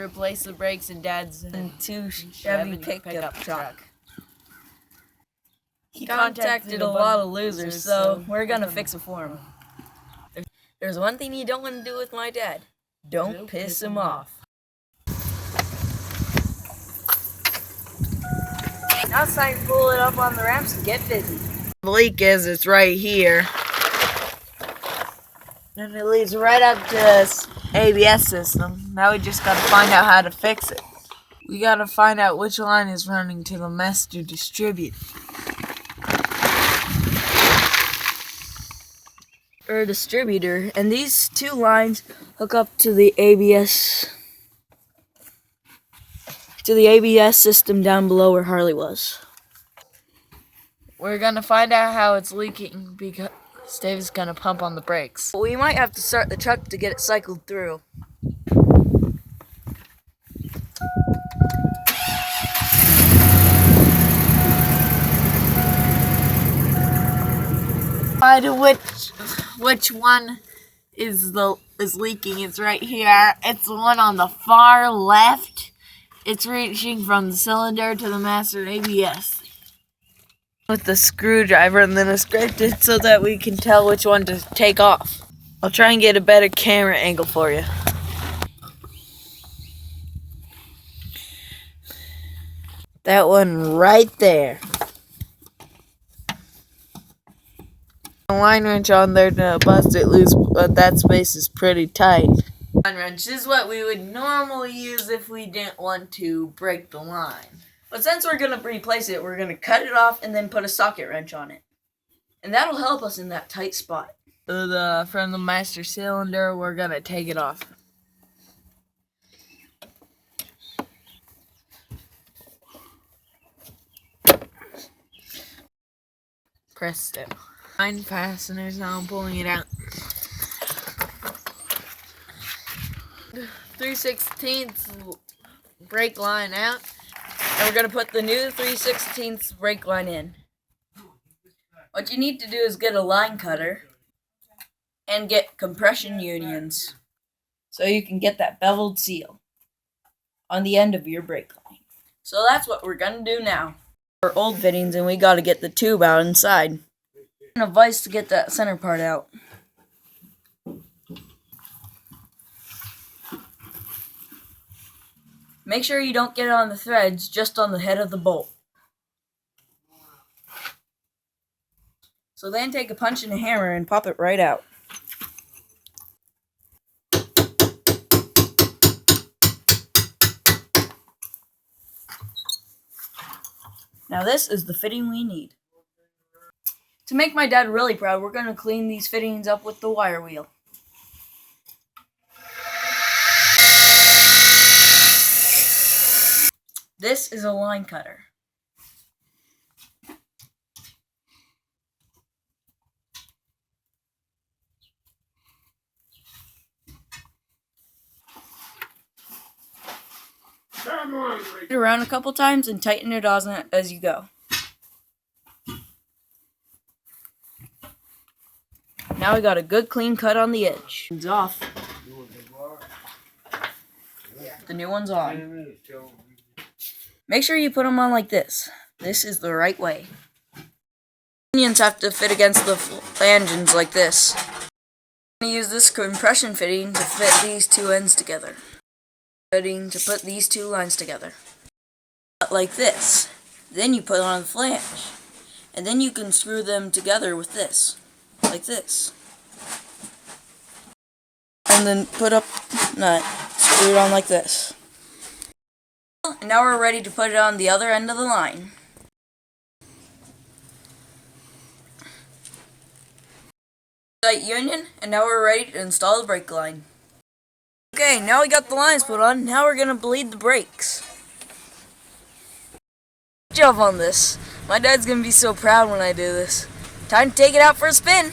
replace the brakes in Dad's two Chevy pickup truck. He contacted a lot of losers, so we're gonna fix it for him. There's one thing you don't want to do with my dad. Don't piss him off. Now it's time to pull it up on the ramps and get busy. The leak is it's right here. And it leads right up to this ABS system. Now we just gotta find out how to fix it. We gotta find out which line is running to the master distributor. Or distributor, and these two lines hook up to the ABS system down below where Harley was. We're gonna find out how it's leaking because Dave's gonna pump on the brakes. We might have to start the truck to get it cycled through. Find which one is leaking. It's right here. It's the one on the far left. It's reaching from the cylinder to the master ABS. With the screwdriver, and then I scraped it so that we can tell which one to take off. I'll try and get a better camera angle for you. That one right there. A line wrench on there to bust it loose, but that space is pretty tight. Line wrench is what we would normally use if we didn't want to break the line. But since we're going to replace it, we're going to cut it off and then put a socket wrench on it. And that'll help us in that tight spot. From the master cylinder, we're going to take it off. Presto. 9 fasteners, now I'm pulling it out. 3/16 brake line out. And we're going to put the new 3/16 brake line in. What you need to do is get a line cutter and get compression unions so you can get that beveled seal on the end of your brake line. So that's what we're going to do now. For old fittings, and we got to get the tube out inside. And a vise to get that center part out. Make sure you don't get it on the threads, just on the head of the bolt. So then take a punch and a hammer and pop it right out. Now this is the fitting we need. To make my dad really proud, we're going to clean these fittings up with the wire wheel. This is a line cutter. It around a couple times and tighten it as you go. Now we got a good clean cut on the edge. It's off. The new one's on. Make sure you put them on like this. This is the right way. Unions have to fit against the flanges like this. I'm going to use this compression fitting to fit these two ends together. Fitting to put these two lines together. Like this. Then you put on the flange. And then you can screw them together with this. Like this. And then put up nut. Screw it on like this. And now we're ready to put it on the other end of the line. Tight union, and now we're ready to install the brake line. Okay, now we got the lines put on, now we're gonna bleed the brakes. Good job on this. My dad's gonna be so proud when I do this. Time to take it out for a spin.